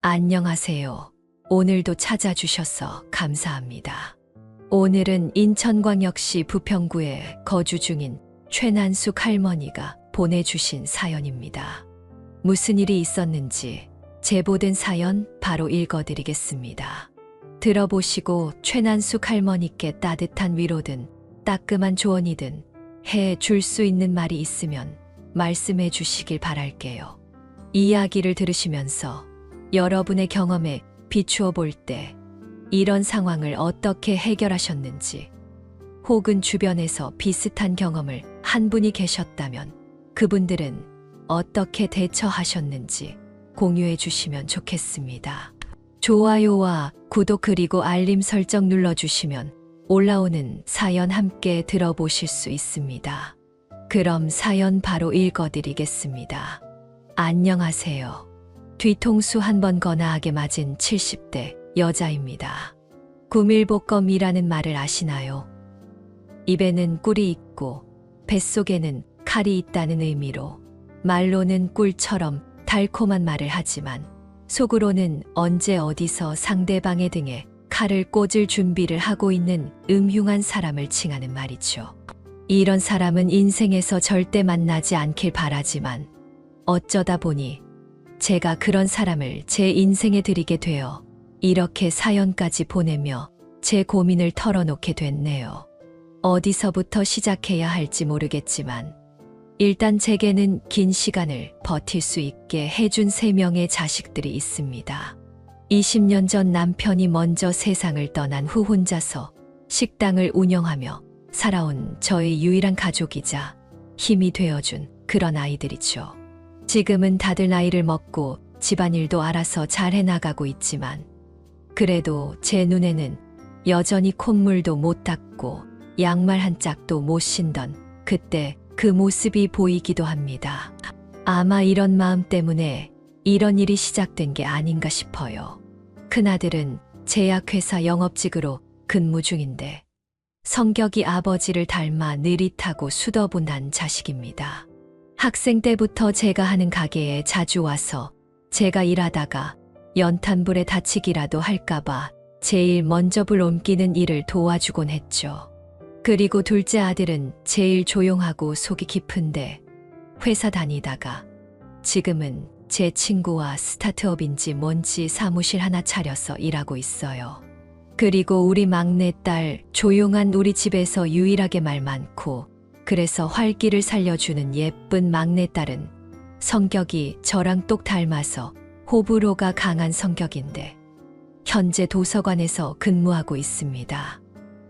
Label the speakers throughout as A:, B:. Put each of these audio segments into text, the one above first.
A: 안녕하세요. 오늘도 찾아주셔서 감사합니다. 오늘은 인천광역시 부평구에 거주 중인 최난숙 할머니가 보내주신 사연입니다. 무슨 일이 있었는지 제보된 사연 바로 읽어드리겠습니다. 들어보시고 최난숙 할머니께 따뜻한 위로든 따끔한 조언이든 해줄 수 있는 말이 있으면 말씀해 주시길 바랄게요. 이야기를 들으시면서 여러분의 경험에 비추어 볼 때 이런 상황을 어떻게 해결하셨는지, 혹은 주변에서 비슷한 경험을 한 분이 계셨다면 그분들은 어떻게 대처하셨는지 공유해 주시면 좋겠습니다. 좋아요와 구독 그리고 알림 설정 눌러주시면 올라오는 사연 함께 들어보실 수 있습니다. 그럼 사연 바로 읽어드리겠습니다. 안녕하세요. 뒤통수 한 번 거나하게 맞은 70대 여자입니다. 구밀복검이라는 말을 아시나요? 입에는 꿀이 있고 뱃속에는 칼이 있다는 의미로 말로는 꿀처럼 달콤한 말을 하지만 속으로는 언제 어디서 상대방의 등에 칼을 꽂을 준비를 하고 있는 음흉한 사람을 칭하는 말이죠. 이런 사람은 인생에서 절대 만나지 않길 바라지만 어쩌다 보니 제가 그런 사람을 제 인생에 들이게 되어 이렇게 사연까지 보내며 제 고민을 털어놓게 됐네요. 어디서부터 시작해야 할지 모르겠지만 일단 제게는 긴 시간을 버틸 수 있게 해준 3명의 자식들이 있습니다. 20년 전 남편이 먼저 세상을 떠난 후 혼자서 식당을 운영하며 살아온 저의 유일한 가족이자 힘이 되어준 그런 아이들이죠. 지금은 다들 나이를 먹고 집안일도 알아서 잘 해나가고 있지만 그래도 제 눈에는 여전히 콧물도 못 닦고 양말 한 짝도 못 신던 그때 그 모습이 보이기도 합니다. 아마 이런 마음 때문에 이런 일이 시작된 게 아닌가 싶어요. 큰아들은 제약회사 영업직으로 근무 중인데 성격이 아버지를 닮아 느릿하고 수더분한 자식입니다. 학생 때부터 제가 하는 가게에 자주 와서 제가 일하다가 연탄불에 다치기라도 할까봐 제일 먼저 불 옮기는 일을 도와주곤 했죠. 그리고 둘째 아들은 제일 조용하고 속이 깊은데 회사 다니다가 지금은 제 친구와 스타트업인지 뭔지 사무실 하나 차려서 일하고 있어요. 그리고 우리 막내딸 조용한 우리 집에서 유일하게 말 많고 그래서 활기를 살려주는 예쁜 막내딸은 성격이 저랑 똑 닮아서 호불호가 강한 성격인데 현재 도서관에서 근무하고 있습니다.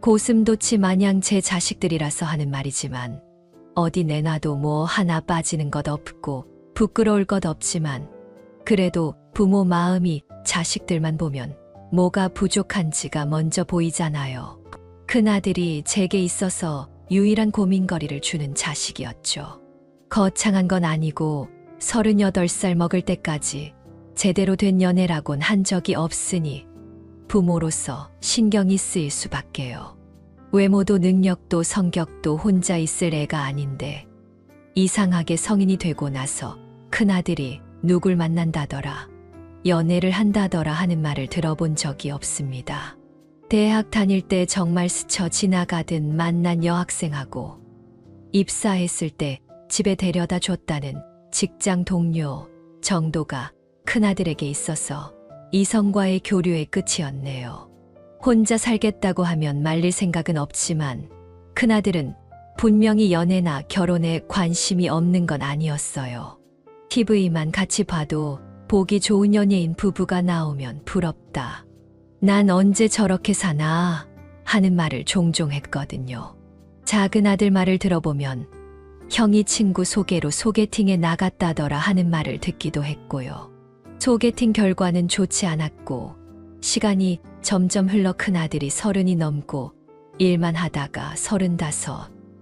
A: 고슴도치 마냥 제 자식들이라서 하는 말이지만 어디 내놔도 뭐 하나 빠지는 것 없고 부끄러울 것 없지만 그래도 부모 마음이 자식들만 보면 뭐가 부족한지가 먼저 보이잖아요. 큰아들이 제게 있어서 유일한 고민거리를 주는 자식이었죠. 거창한 건 아니고 38살 먹을 때까지 제대로 된 연애라곤 한 적이 없으니 부모로서 신경이 쓰일 수밖에요. 외모도 능력도 성격도 혼자 있을 애가 아닌데 이상하게 성인이 되고 나서 큰아들이 누굴 만난다더라, 연애를 한다더라 하는 말을 들어본 적이 없습니다. 대학 다닐 때 정말 스쳐 지나가듯 만난 여학생하고 입사했을 때 집에 데려다 줬다는 직장 동료 정도가 큰아들에게 있어서 이성과의 교류의 끝이었네요. 혼자 살겠다고 하면 말릴 생각은 없지만 큰아들은 분명히 연애나 결혼에 관심이 없는 건 아니었어요. TV만 같이 봐도 보기 좋은 연예인 부부가 나오면 부럽다, 난 언제 저렇게 사나 하는 말을 종종 했거든요. 작은 아들 말을 들어보면 형이 친구 소개로 소개팅에 나갔다더라 하는 말을 듣기도 했고요. 소개팅 결과는 좋지 않았고 시간이 점점 흘러 큰아들이 30이 넘고 일만 하다가 35,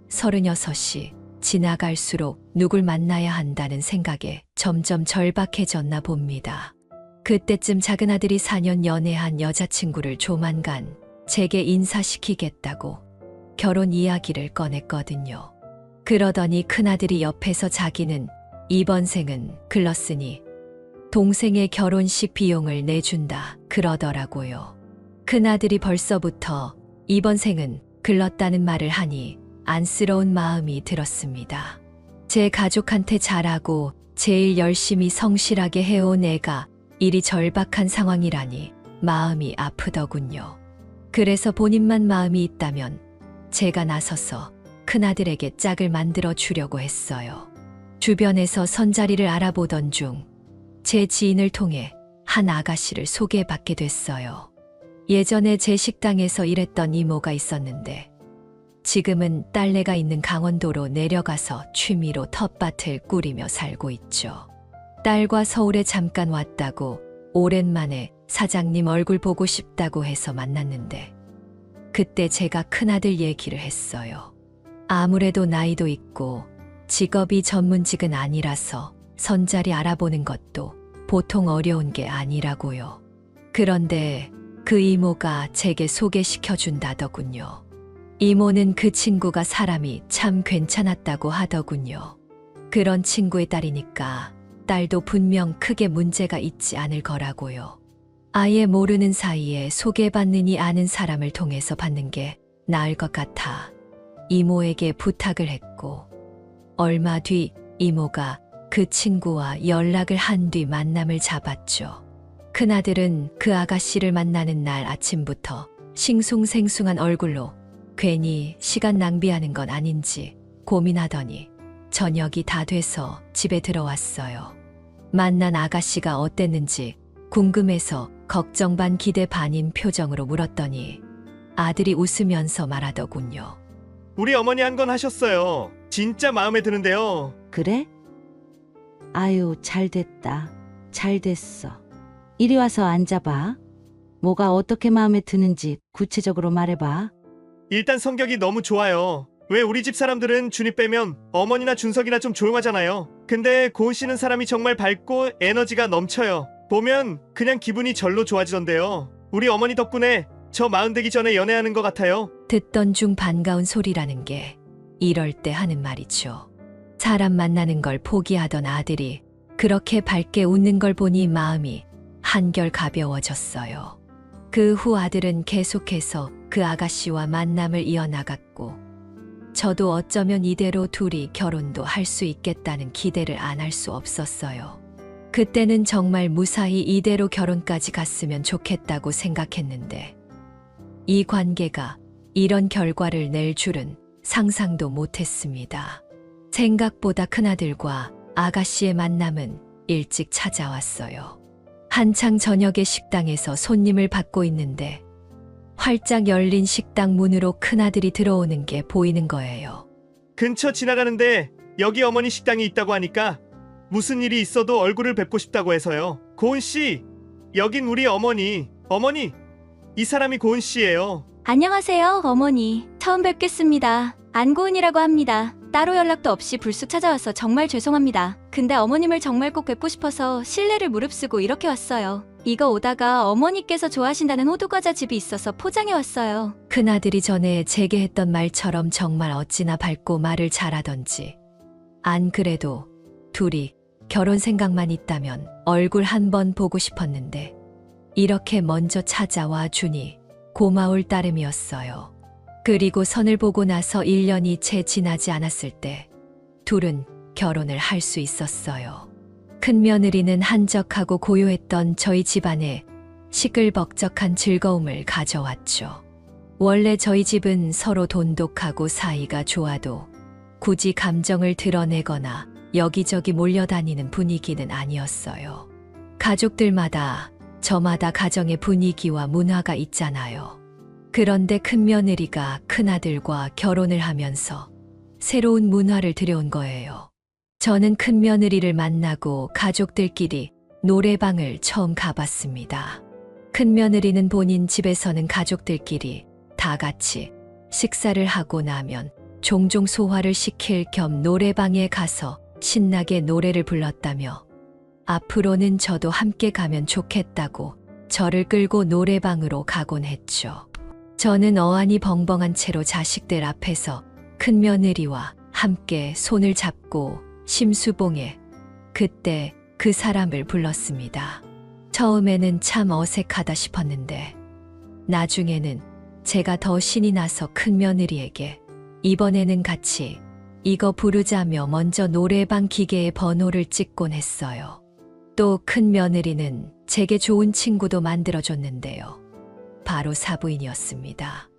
A: 36이 지나갈수록 누굴 만나야 한다는 생각에 점점 절박해졌나 봅니다. 그때쯤 작은아들이 4년 연애한 여자친구를 조만간 제게 인사시키겠다고 결혼 이야기를 꺼냈거든요. 그러더니 큰아들이 옆에서 자기는 이번 생은 글렀으니 동생의 결혼식 비용을 내준다 그러더라고요. 큰아들이 벌써부터 이번 생은 글렀다는 말을 하니 안쓰러운 마음이 들었습니다. 제 가족한테 잘하고 제일 열심히 성실하게 해온 애가 일이 절박한 상황이라니 마음이 아프더군요. 그래서 본인만 마음이 있다면 제가 나서서 큰아들에게 짝을 만들어 주려고 했어요. 주변에서 선자리를 알아보던 중 제 지인을 통해 한 아가씨를 소개받게 됐어요. 예전에 제 식당에서 일했던 이모가 있었는데 지금은 딸내가 있는 강원도로 내려가서 취미로 텃밭을 꾸리며 살고 있죠. 딸과 서울에 잠깐 왔다고 오랜만에 사장님 얼굴 보고 싶다고 해서 만났는데 그때 제가 큰아들 얘기를 했어요. 아무래도 나이도 있고 직업이 전문직은 아니라서 선자리 알아보는 것도 보통 어려운 게 아니라고요. 그런데 그 이모가 제게 소개시켜준다더군요. 이모는 그 친구가 사람이 참 괜찮았다고 하더군요. 그런 친구의 딸이니까 딸도 분명 크게 문제가 있지 않을 거라고요. 아예 모르는 사이에 소개받느니 아는 사람을 통해서 받는 게 나을 것 같아 이모에게 부탁을 했고 얼마 뒤 이모가 그 친구와 연락을 한 뒤 만남을 잡았죠. 큰아들은 그 아가씨를 만나는 날 아침부터 싱숭생숭한 얼굴로 괜히 시간 낭비하는 건 아닌지 고민하더니 저녁이 다 돼서 집에 들어왔어요. 만난 아가씨가 어땠는지 궁금해서 걱정 반 기대 반인 표정으로 물었더니 아들이 웃으면서 말하더군요.
B: 우리 어머니 한 건 하셨어요. 진짜 마음에 드는데요.
C: 그래? 아유, 잘 됐다. 잘 됐어. 이리 와서 앉아봐. 뭐가 어떻게 마음에 드는지 구체적으로 말해봐.
B: 일단 성격이 너무 좋아요. 왜 우리 집 사람들은 준이 빼면 어머니나 준석이나 좀 조용하잖아요. 근데 고은 씨는 사람이 정말 밝고 에너지가 넘쳐요. 보면 그냥 기분이 절로 좋아지던데요. 우리 어머니 덕분에 저 40 되기 전에 연애하는 것 같아요.
A: 듣던 중 반가운 소리라는 게 이럴 때 하는 말이죠. 사람 만나는 걸 포기하던 아들이 그렇게 밝게 웃는 걸 보니 마음이 한결 가벼워졌어요. 그 후 아들은 계속해서 그 아가씨와 만남을 이어나갔고 저도 어쩌면 이대로 둘이 결혼도 할 수 있겠다는 기대를 안 할 수 없었어요. 그때는 정말 무사히 이대로 결혼까지 갔으면 좋겠다고 생각했는데 이 관계가 이런 결과를 낼 줄은 상상도 못했습니다. 생각보다 큰아들과 아가씨의 만남은 일찍 찾아왔어요. 한창 저녁에 식당에서 손님을 받고 있는데 활짝 열린 식당 문으로 큰아들이 들어오는 게 보이는 거예요.
B: 근처 지나가는데 여기 어머니 식당이 있다고 하니까 무슨 일이 있어도 얼굴을 뵙고 싶다고 해서요. 고은 씨, 여긴 우리 어머니. 어머니, 이 사람이 고은 씨예요.
D: 안녕하세요, 어머니. 처음 뵙겠습니다. 안고은이라고 합니다. 따로 연락도 없이 불쑥 찾아와서 정말 죄송합니다. 근데 어머님을 정말 꼭 뵙고 싶어서 실례를 무릅쓰고 이렇게 왔어요. 이거 오다가 어머니께서 좋아하신다는 호두과자 집이 있어서 포장해 왔어요.
A: 큰아들이 전에 제게 했던 말처럼 정말 어찌나 밝고 말을 잘하던지. 안 그래도 둘이 결혼 생각만 있다면 얼굴 한번 보고 싶었는데 이렇게 먼저 찾아와 주니 고마울 따름이었어요. 그리고 선을 보고 나서 1년이 채 지나지 않았을 때 둘은 결혼을 할 수 있었어요. 큰며느리는 한적하고 고요했던 저희 집안에 시끌벅적한 즐거움을 가져왔죠. 원래 저희 집은 서로 돈독하고 사이가 좋아도 굳이 감정을 드러내거나 여기저기 몰려다니는 분위기는 아니었어요. 가족들마다 저마다 가정의 분위기와 문화가 있잖아요. 그런데 큰며느리가 큰아들과 결혼을 하면서 새로운 문화를 들여온 거예요. 저는 큰며느리를 만나고 가족들끼리 노래방을 처음 가봤습니다. 큰며느리는 본인 집에서는 가족들끼리 다 같이 식사를 하고 나면 종종 소화를 시킬 겸 노래방에 가서 신나게 노래를 불렀다며 앞으로는 저도 함께 가면 좋겠다고 저를 끌고 노래방으로 가곤 했죠. 저는 어안이 벙벙한 채로 자식들 앞에서 큰며느리와 함께 손을 잡고 심수봉에 그때 그 사람을 불렀습니다. 처음에는 참 어색하다 싶었는데 나중에는 제가 더 신이 나서 큰며느리에게 이번에는 같이 이거 부르자며 먼저 노래방 기계에 번호를 찍곤 했어요. 또 큰며느리는 제게 좋은 친구도 만들어줬는데요. 바로 사부인이었습니다.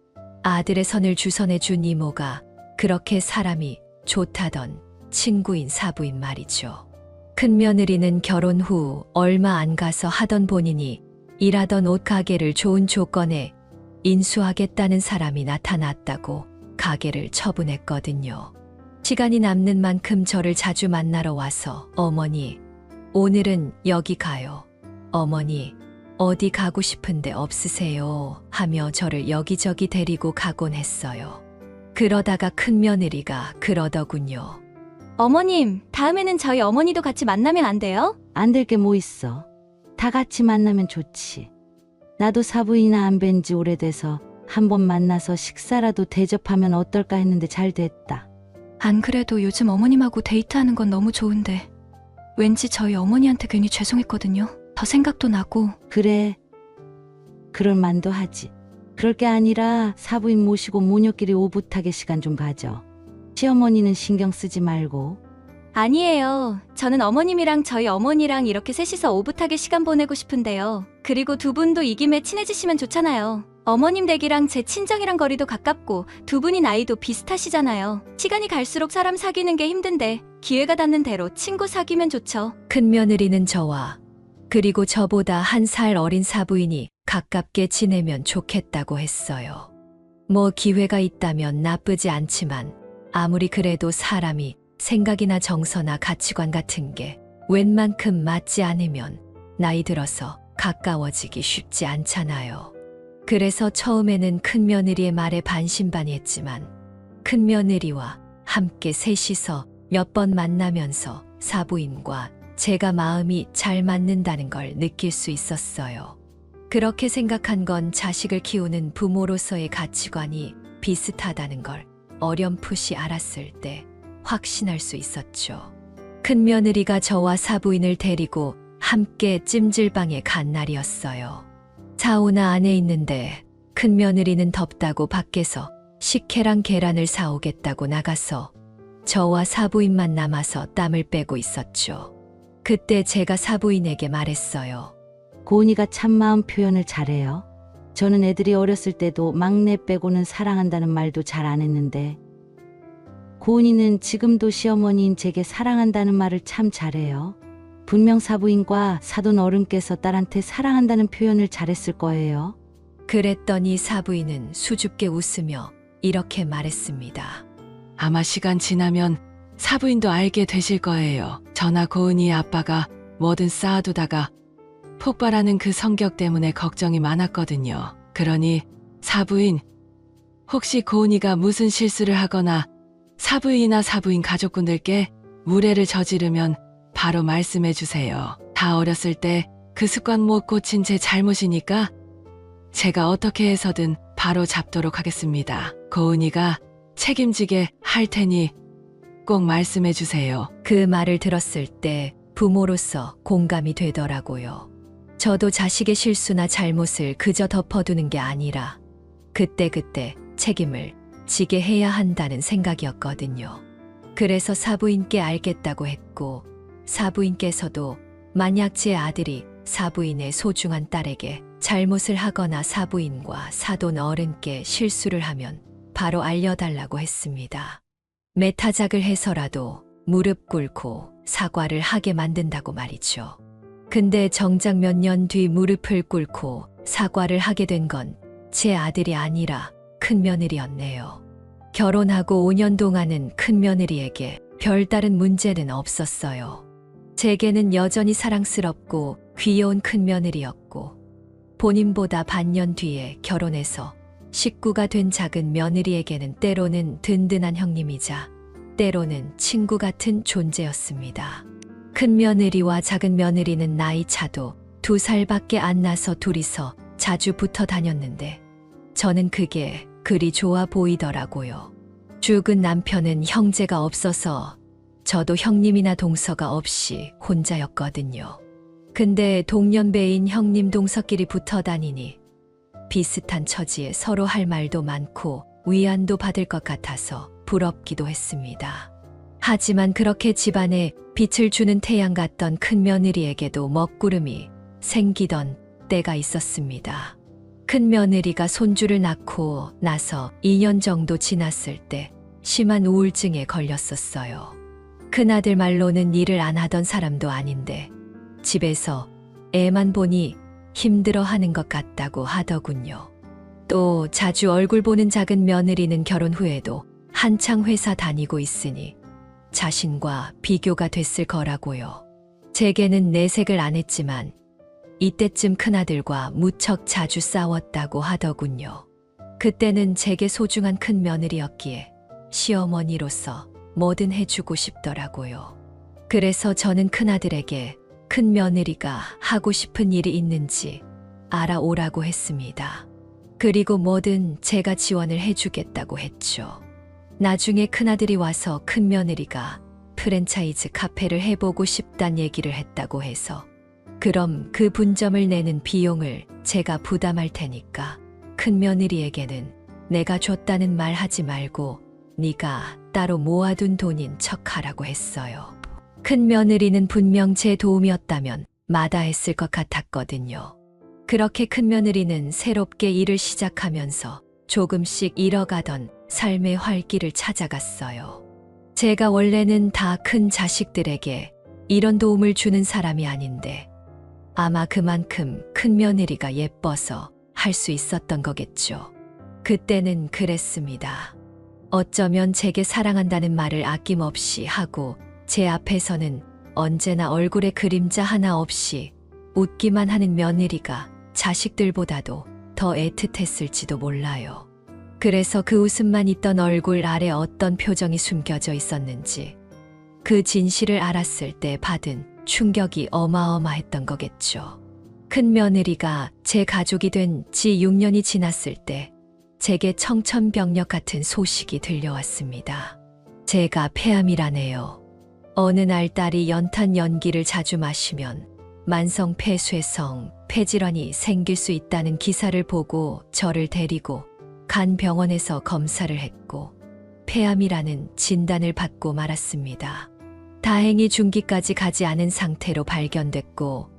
A: 아들의 선을 주선해 준 이모가 그렇게 사람이 좋다던 친구인 사부인 말이죠. 큰며느리는 결혼 후 얼마 안 가서 하던 본인이 일하던 옷가게를 좋은 조건에 인수하겠다는 사람이 나타났다고 가게를 처분했거든요. 시간이 남는 만큼 저를 자주 만나러 와서 어머니, 오늘은 여기 가요. 어머니, 어디 가고 싶은데 없으세요? 하며 저를 여기저기 데리고 가곤 했어요. 그러다가 큰며느리가 그러더군요.
D: 어머님, 다음에는 저희 어머니도 같이 만나면 안 돼요?
C: 안 될 게 뭐 있어. 다 같이 만나면 좋지. 나도 사부인이나 안 뵌 지 오래돼서 한번 만나서 식사라도 대접하면 어떨까 했는데 잘 됐다.
D: 안 그래도 요즘 어머님하고 데이트하는 건 너무 좋은데 왠지 저희 어머니한테 괜히 죄송했거든요. 더 생각도 나고.
C: 그래. 그럴 만도 하지. 그럴 게 아니라 사부인 모시고 모녀끼리 오붓하게 시간 좀 가져. 시어머니는 신경 쓰지 말고.
D: 아니에요. 저는 어머님이랑 저희 어머니랑 이렇게 셋이서 오붓하게 시간 보내고 싶은데요. 그리고 두 분도 이 김에 친해지시면 좋잖아요. 어머님 댁이랑 제 친정이랑 거리도 가깝고 두 분이 나이도 비슷하시잖아요. 시간이 갈수록 사람 사귀는 게 힘든데 기회가 닿는 대로 친구 사귀면 좋죠.
A: 큰며느리는 저와 그리고 저보다 1살 어린 사부인이 가깝게 지내면 좋겠다고 했어요. 뭐 기회가 있다면 나쁘지 않지만 아무리 그래도 사람이 생각이나 정서나 가치관 같은 게 웬만큼 맞지 않으면 나이 들어서 가까워지기 쉽지 않잖아요. 그래서 처음에는 큰며느리의 말에 반신반의했지만 큰며느리와 함께 셋이서 몇 번 만나면서 사부인과 제가 마음이 잘 맞는다는 걸 느낄 수 있었어요. 그렇게 생각한 건 자식을 키우는 부모로서의 가치관이 비슷하다는 걸 어렴풋이 알았을 때 확신할 수 있었죠. 큰며느리가 저와 사부인을 데리고 함께 찜질방에 간 날이었어요. 사우나 안에 있는데 큰며느리는 덥다고 밖에서 식혜랑 계란을 사오겠다고 나가서 저와 사부인만 남아서 땀을 빼고 있었죠. 그때 제가 사부인에게 말했어요.
C: 고은이가 참 마음 표현을 잘해요. 저는 애들이 어렸을 때도 막내 빼고는 사랑한다는 말도 잘 안 했는데 고은이는 지금도 시어머니인 제게 사랑한다는 말을 참 잘해요. 분명 사부인과 사돈 어른께서 딸한테 사랑한다는 표현을 잘했을 거예요.
A: 그랬더니 사부인은 수줍게 웃으며 이렇게 말했습니다.
E: 아마 시간 지나면 사부인도 알게 되실 거예요. 저나 고은이의 아빠가 뭐든 쌓아두다가 폭발하는 그 성격 때문에 걱정이 많았거든요. 그러니 사부인, 혹시 고은이가 무슨 실수를 하거나 사부인이나 사부인 가족분들께 무례를 저지르면 바로 말씀해 주세요. 다 어렸을 때 그 습관 못 고친 제 잘못이니까 제가 어떻게 해서든 바로 잡도록 하겠습니다. 고은이가 책임지게 할 테니 꼭 말씀해 주세요.
A: 그 말을 들었을 때 부모로서 공감이 되더라고요. 저도 자식의 실수나 잘못을 그저 덮어두는 게 아니라 그때그때 책임을 지게 해야 한다는 생각이었거든요. 그래서 사부인께 알겠다고 했고 사부인께서도 만약 제 아들이 사부인의 소중한 딸에게 잘못을 하거나 사부인과 사돈 어른께 실수를 하면 바로 알려달라고 했습니다. 매타작을 해서라도 무릎 꿇고 사과를 하게 만든다고 말이죠. 근데 정작 몇 년 뒤 무릎을 꿇고 사과를 하게 된 건 제 아들이 아니라 큰며느리였네요. 결혼하고 5년 동안은 큰며느리에게 별다른 문제는 없었어요. 제게는 여전히 사랑스럽고 귀여운 큰며느리였고 본인보다 반년 뒤에 결혼해서 식구가 된 작은 며느리에게는 때로는 든든한 형님이자 때로는 친구 같은 존재였습니다. 큰 며느리와 작은 며느리는 나이 차도 2살밖에 안 나서 둘이서 자주 붙어 다녔는데 저는 그게 그리 좋아 보이더라고요. 죽은 남편은 형제가 없어서 저도 형님이나 동서가 없이 혼자였거든요. 근데 동년배인 형님 동서끼리 붙어 다니니 비슷한 처지에 서로 할 말도 많고 위안도 받을 것 같아서 부럽기도 했습니다. 하지만 그렇게 집안에 빛을 주는 태양 같던 큰며느리에게도 먹구름이 생기던 때가 있었습니다. 큰며느리가 손주를 낳고 나서 2년 정도 지났을 때 심한 우울증에 걸렸었어요. 큰아들 말로는 일을 안 하던 사람도 아닌데 집에서 애만 보니 힘들어하는 것 같다고 하더군요. 또 자주 얼굴 보는 작은 며느리는 결혼 후에도 한창 회사 다니고 있으니 자신과 비교가 됐을 거라고요. 제게는 내색을 안 했지만 이때쯤 큰아들과 무척 자주 싸웠다고 하더군요. 그때는 제게 소중한 큰 며느리였기에 시어머니로서 뭐든 해주고 싶더라고요. 그래서 저는 큰아들에게 큰 며느리가 하고 싶은 일이 있는지 알아오라고 했습니다. 그리고 뭐든 제가 지원을 해주겠다고 했죠. 나중에 큰아들이 와서 큰 며느리가 프랜차이즈 카페를 해보고 싶단 얘기를 했다고 해서 그럼 그 분점을 내는 비용을 제가 부담할 테니까 큰 며느리에게는 내가 줬다는 말 하지 말고 네가 따로 모아둔 돈인 척하라고 했어요. 큰 며느리는 분명 제 도움이었다면 마다했을 것 같았거든요. 그렇게 큰 며느리는 새롭게 일을 시작하면서 조금씩 잃어가던 삶의 활기를 찾아갔어요. 제가 원래는 다 큰 자식들에게 이런 도움을 주는 사람이 아닌데 아마 그만큼 큰 며느리가 예뻐서 할 수 있었던 거겠죠. 그때는 그랬습니다. 어쩌면 제게 사랑한다는 말을 아낌없이 하고 제 앞에서는 언제나 얼굴에 그림자 하나 없이 웃기만 하는 며느리가 자식들보다도 더 애틋했을지도 몰라요. 그래서 그 웃음만 있던 얼굴 아래 어떤 표정이 숨겨져 있었는지 그 진실을 알았을 때 받은 충격이 어마어마했던 거겠죠. 큰 며느리가 제 가족이 된 지 6년이 지났을 때 제게 청천벽력 같은 소식이 들려왔습니다. 제가 폐암이라네요. 어느 날 딸이 연탄 연기를 자주 마시면 만성 폐쇄성 폐질환이 생길 수 있다는 기사를 보고 저를 데리고 간 병원에서 검사를 했고 폐암이라는 진단을 받고 말았습니다. 다행히 중기까지 가지 않은 상태로 발견됐고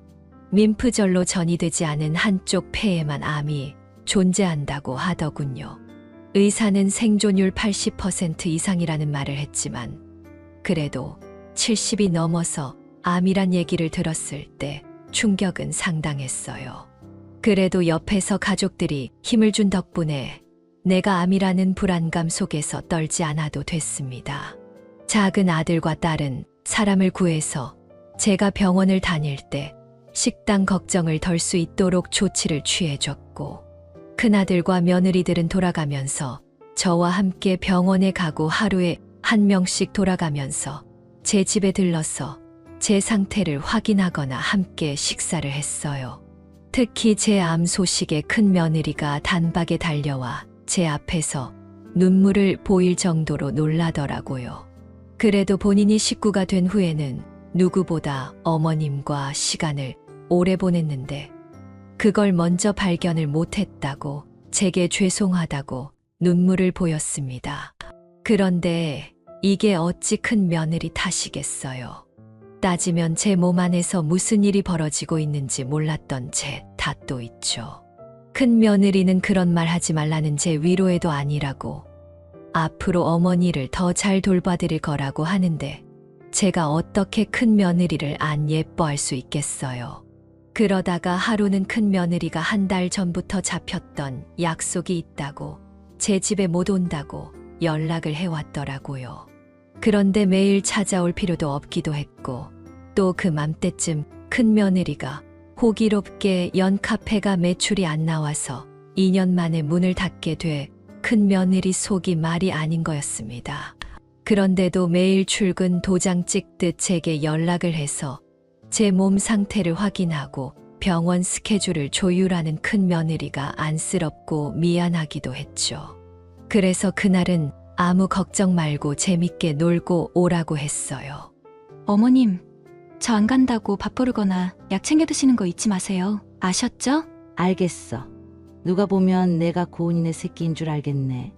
A: 림프절로 전이되지 않은 한쪽 폐에만 암이 존재한다고 하더군요. 의사는 생존율 80% 이상이라는 말을 했지만 그래도 70이 넘어서 암이란 얘기를 들었을 때 충격은 상당했어요. 그래도 옆에서 가족들이 힘을 준 덕분에 내가 암이라는 불안감 속에서 떨지 않아도 됐습니다. 작은 아들과 딸은 사람을 구해서 제가 병원을 다닐 때 식당 걱정을 덜 수 있도록 조치를 취해줬고 큰아들과 며느리들은 돌아가면서 저와 함께 병원에 가고 하루에 한 명씩 돌아가면서 제 집에 들러서 제 상태를 확인하거나 함께 식사를 했어요. 특히 제 암 소식에 큰 며느리가 단박에 달려와 제 앞에서 눈물을 보일 정도로 놀라더라고요. 그래도 본인이 식구가 된 후에는 누구보다 어머님과 시간을 오래 보냈는데 그걸 먼저 발견을 못했다고 제게 죄송하다고 눈물을 보였습니다. 그런데 이게 어찌 큰 며느리 탓이겠어요. 따지면 제 몸 안에서 무슨 일이 벌어지고 있는지 몰랐던 제 탓도 있죠. 큰 며느리는 그런 말 하지 말라는 제 위로에도 아니라고 앞으로 어머니를 더 잘 돌봐드릴 거라고 하는데 제가 어떻게 큰 며느리를 안 예뻐할 수 있겠어요. 그러다가 하루는 큰 며느리가 한 달 전부터 잡혔던 약속이 있다고 제 집에 못 온다고 연락을 해왔더라고요. 그런데 매일 찾아올 필요도 없기도 했고 또 그 맘때쯤 큰 며느리가 호기롭게 연 카페가 매출이 안 나와서 2년 만에 문을 닫게 돼 큰 며느리 속이 말이 아닌 거였습니다. 그런데도 매일 출근 도장 찍듯 제게 연락을 해서 제 몸 상태를 확인하고 병원 스케줄을 조율하는 큰 며느리가 안쓰럽고 미안하기도 했죠. 그래서 그날은 아무 걱정 말고 재밌게 놀고 오라고 했어요.
D: 어머님, 저 안 간다고 밥 버르거나 약 챙겨 드시는 거 잊지 마세요. 아셨죠?
C: 알겠어. 누가 보면 내가 고은이네 새끼인 줄 알겠네.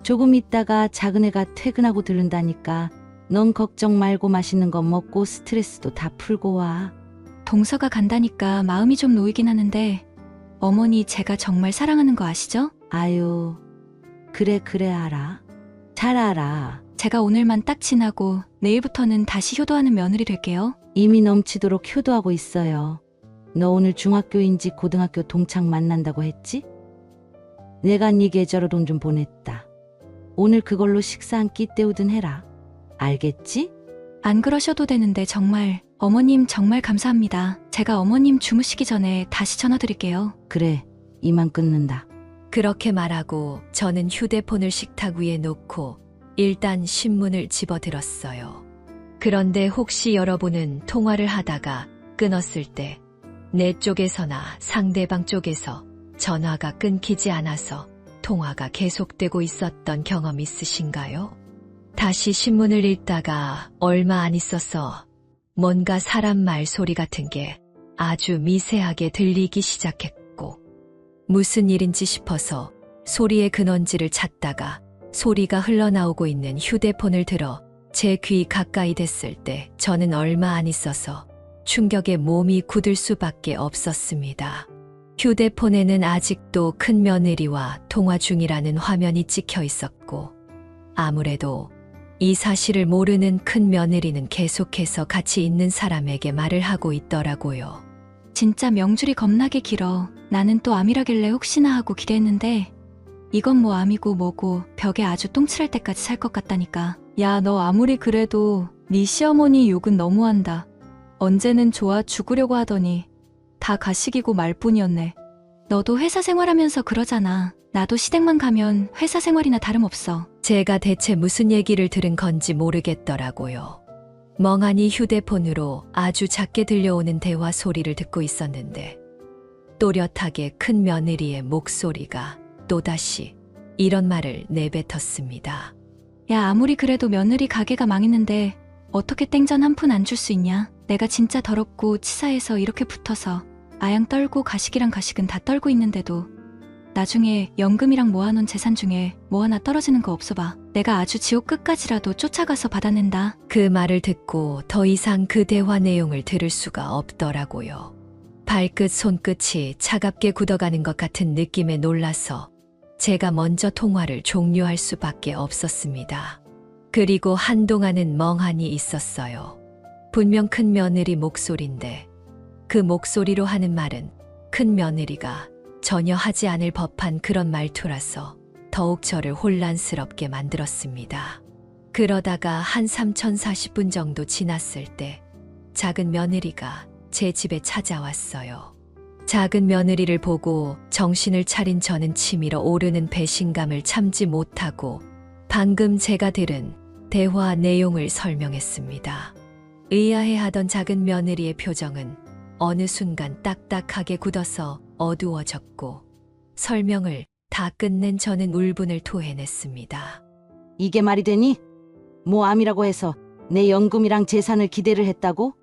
C: 조금 있다가 작은 애가 퇴근하고 들른다니까 넌 걱정 말고 맛있는 거 먹고 스트레스도 다 풀고 와.
D: 동서가 간다니까 마음이 좀 놓이긴 하는데 어머니 제가 정말 사랑하는 거 아시죠?
C: 아유, 그래 알아. 잘 알아.
D: 제가 오늘만 딱 지나고 내일부터는 다시 효도하는 며느리 될게요.
C: 이미 넘치도록 효도하고 있어요. 너 오늘 중학교인지 고등학교 동창 만난다고 했지? 내가 네 계좌로 돈 좀 보냈다. 오늘 그걸로 식사 한 끼 때우든 해라. 알겠지?
D: 안 그러셔도 되는데 정말 어머님 정말 감사합니다. 제가 어머님 주무시기 전에 다시 전화 드릴게요.
C: 그래, 이만 끊는다.
A: 그렇게 말하고 저는 휴대폰을 식탁 위에 놓고 일단 신문을 집어들었어요. 그런데 혹시 여러분은 통화를 하다가 끊었을 때 내 쪽에서나 상대방 쪽에서 전화가 끊기지 않아서 통화가 계속되고 있었던 경험 있으신가요? 다시 신문을 읽다가 얼마 안 있어서 뭔가 사람 말소리 같은 게 아주 미세하게 들리기 시작했고 무슨 일인지 싶어서 소리의 근원지를 찾다가 소리가 흘러나오고 있는 휴대폰을 들어 제 귀 가까이 댔을 때 저는 얼마 안 있어서 충격에 몸이 굳을 수밖에 없었습니다. 휴대폰에는 아직도 큰 며느리와 통화 중이라는 화면이 찍혀 있었고 아무래도 이 사실을 모르는 큰 며느리는 계속해서 같이 있는 사람에게 말을 하고 있더라고요.
D: 진짜 명줄이 겁나게 길어. 나는 또 암이라길래 혹시나 하고 기대했는데 이건 뭐 암이고 뭐고 벽에 아주 똥칠할 때까지 살 것 같다니까. 야, 너 아무리 그래도 네 시어머니 욕은 너무한다. 언제는 좋아 죽으려고 하더니 다 가식이고 말뿐이었네. 너도 회사 생활하면서 그러잖아. 나도 시댁만 가면 회사 생활이나 다름없어.
A: 제가 대체 무슨 얘기를 들은 건지 모르겠더라고요. 멍하니 휴대폰으로 아주 작게 들려오는 대화 소리를 듣고 있었는데 또렷하게 큰 며느리의 목소리가 또다시 이런 말을 내뱉었습니다.
D: 야, 아무리 그래도 며느리 가게가 망했는데 어떻게 땡전 한 푼 안 줄 수 있냐? 내가 진짜 더럽고 치사해서 이렇게 붙어서 아양 떨고 가식이랑 가식은 다 떨고 있는데도 나중에 연금이랑 모아놓은 재산 중에 뭐 하나 떨어지는 거 없어 봐. 내가 아주 지옥 끝까지라도 쫓아가서 받아낸다.
A: 그 말을 듣고 더 이상 그 대화 내용을 들을 수가 없더라고요. 발끝 손끝이 차갑게 굳어가는 것 같은 느낌에 놀라서 제가 먼저 통화를 종료할 수밖에 없었습니다. 그리고 한동안은 멍하니 있었어요. 분명 큰 며느리 목소리인데 그 목소리로 하는 말은 큰 며느리가 전혀 하지 않을 법한 그런 말투라서 더욱 저를 혼란스럽게 만들었습니다. 그러다가 한 3040분 정도 지났을 때 작은 며느리가 제 집에 찾아왔어요. 작은 며느리를 보고 정신을 차린 저는 치밀어 오르는 배신감을 참지 못하고 방금 제가 들은 대화 내용을 설명했습니다. 의아해하던 작은 며느리의 표정은 어느 순간 딱딱하게 굳어서 어두워졌고 설명을 다 끝낸 저는 울분을 토해냈습니다.
C: 이게 말이 되니? 뭐 암이라고 해서 내 연금이랑 재산을 기대를 했다고?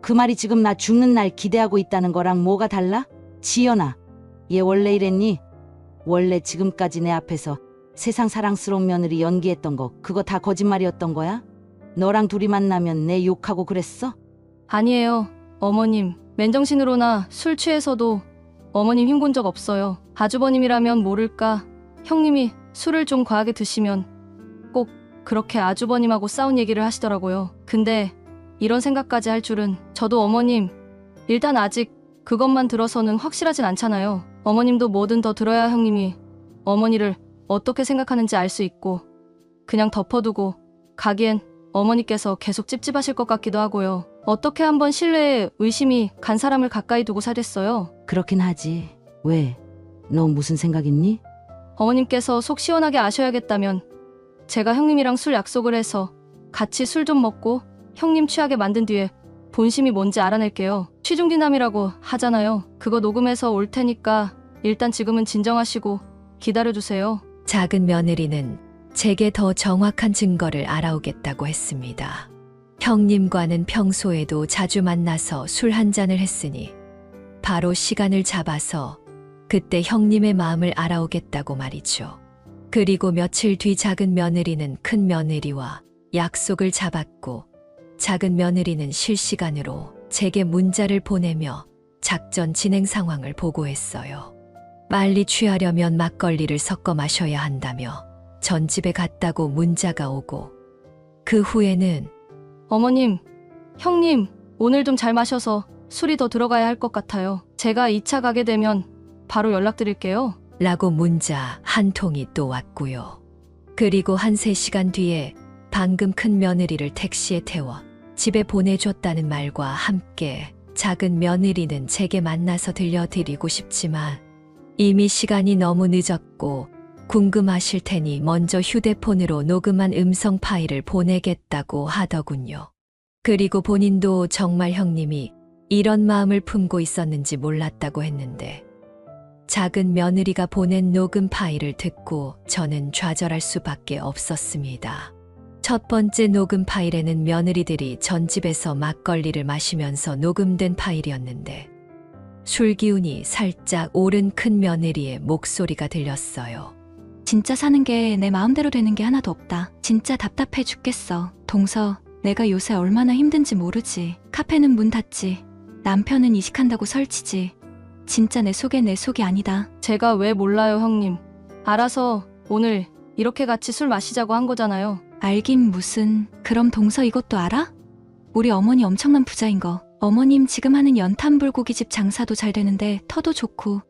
C: 그 말이 지금 나 죽는 날 기대하고 있다는 거랑 뭐가 달라? 지연아, 얘 원래 이랬니? 원래 지금까지 내 앞에서 세상 사랑스러운 며느리 연기했던 거 그거 다 거짓말이었던 거야? 너랑 둘이 만나면 내 욕하고 그랬어?
F: 아니에요. 어머님, 맨정신으로나 술 취해서도 어머님 힘본 적 없어요. 아주버님이라면 모를까. 형님이 술을 좀 과하게 드시면 꼭 그렇게 아주버님하고 싸운 얘기를 하시더라고요. 근데 이런 생각까지 할 줄은. 저도 어머님, 일단 아직 그것만 들어서는 확실하진 않잖아요. 어머님도 뭐든 더 들어야 형님이 어머니를 어떻게 생각하는지 알 수 있고 그냥 덮어두고 가기엔 어머니께서 계속 찝찝하실 것 같기도 하고요. 어떻게 한번 신뢰에 의심이 간 사람을 가까이 두고 살겠어요?
C: 그렇긴 하지. 왜? 너 무슨 생각 있니?
F: 어머님께서 속 시원하게 아셔야겠다면 제가 형님이랑 술 약속을 해서 같이 술 좀 먹고 형님 취하게 만든 뒤에 본심이 뭔지 알아낼게요. 취중디남이라고 하잖아요. 그거 녹음해서 올 테니까 일단 지금은 진정하시고 기다려주세요.
A: 작은 며느리는 제게 더 정확한 증거를 알아오겠다고 했습니다. 형님과는 평소에도 자주 만나서 술 한 잔을 했으니 바로 시간을 잡아서 그때 형님의 마음을 알아오겠다고 말이죠. 그리고 며칠 뒤 작은 며느리는 큰 며느리와 약속을 잡았고 작은 며느리는 실시간으로 제게 문자를 보내며 작전 진행 상황을 보고했어요. 빨리 취하려면 막걸리를 섞어 마셔야 한다며 전집에 갔다고 문자가 오고 그 후에는
F: 어머님, 형님, 오늘 좀 잘 마셔서 술이 더 들어가야 할 것 같아요. 제가 2차 가게 되면 바로 연락드릴게요.
A: 라고 문자 한 통이 또 왔고요. 그리고 한 3시간 뒤에 방금 큰 며느리를 택시에 태워 집에 보내줬다는 말과 함께 작은 며느리는 제게 만나서 들려드리고 싶지만 이미 시간이 너무 늦었고 궁금하실 테니 먼저 휴대폰으로 녹음한 음성 파일을 보내겠다고 하더군요. 그리고 본인도 정말 형님이 이런 마음을 품고 있었는지 몰랐다고 했는데 작은 며느리가 보낸 녹음 파일을 듣고 저는 좌절할 수밖에 없었습니다. 첫 번째 녹음 파일에는 며느리들이 전집에서 막걸리를 마시면서 녹음된 파일이었는데 술 기운이 살짝 오른 큰 며느리의 목소리가 들렸어요.
D: 진짜 사는 게 내 마음대로 되는 게 하나도 없다. 진짜 답답해 죽겠어. 동서, 내가 요새 얼마나 힘든지 모르지. 카페는 문 닫지. 남편은 이식한다고 설치지. 진짜 내 속이 아니다.
F: 제가 왜 몰라요, 형님. 알아서 오늘 이렇게 같이 술 마시자고 한 거잖아요.
D: 알긴 무슨. 그럼 동서 이것도 알아? 우리 어머니 엄청난 부자인 거. 어머님 지금 하는 연탄불고기집 장사도 잘 되는데 터도 좋고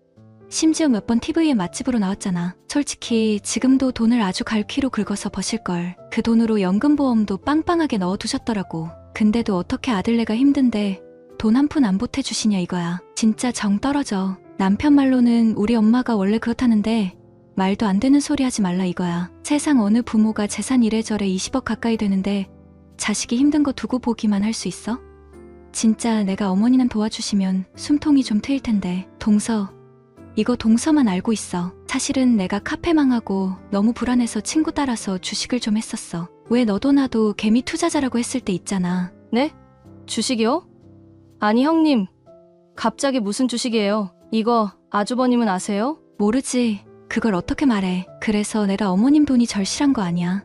D: 심지어 몇 번 TV에 맛집으로 나왔잖아. 솔직히 지금도 돈을 아주 갈퀴로 긁어서 버실걸. 그 돈으로 연금보험도 빵빵하게 넣어두셨더라고. 근데도 어떻게 아들네가 힘든데 돈 한 푼 안 보태주시냐 이거야. 진짜 정 떨어져. 남편 말로는 우리 엄마가 원래 그렇다는데 말도 안 되는 소리 하지 말라 이거야. 세상 어느 부모가 재산 이래저래 20억 가까이 되는데 자식이 힘든 거 두고 보기만 할 수 있어? 진짜 내가 어머니는 도와주시면 숨통이 좀 트일 텐데. 동서, 이거 동서만 알고 있어. 사실은 내가 카페 망하고 너무 불안해서 친구 따라서 주식을 좀 했었어. 왜 너도 나도 개미 투자자라고 했을 때 있잖아.
F: 네? 주식이요? 아니, 형님. 갑자기 무슨 주식이에요? 이거 아주버님은 아세요?
D: 모르지. 그걸 어떻게 말해. 그래서 내가 어머님 돈이 절실한 거 아니야.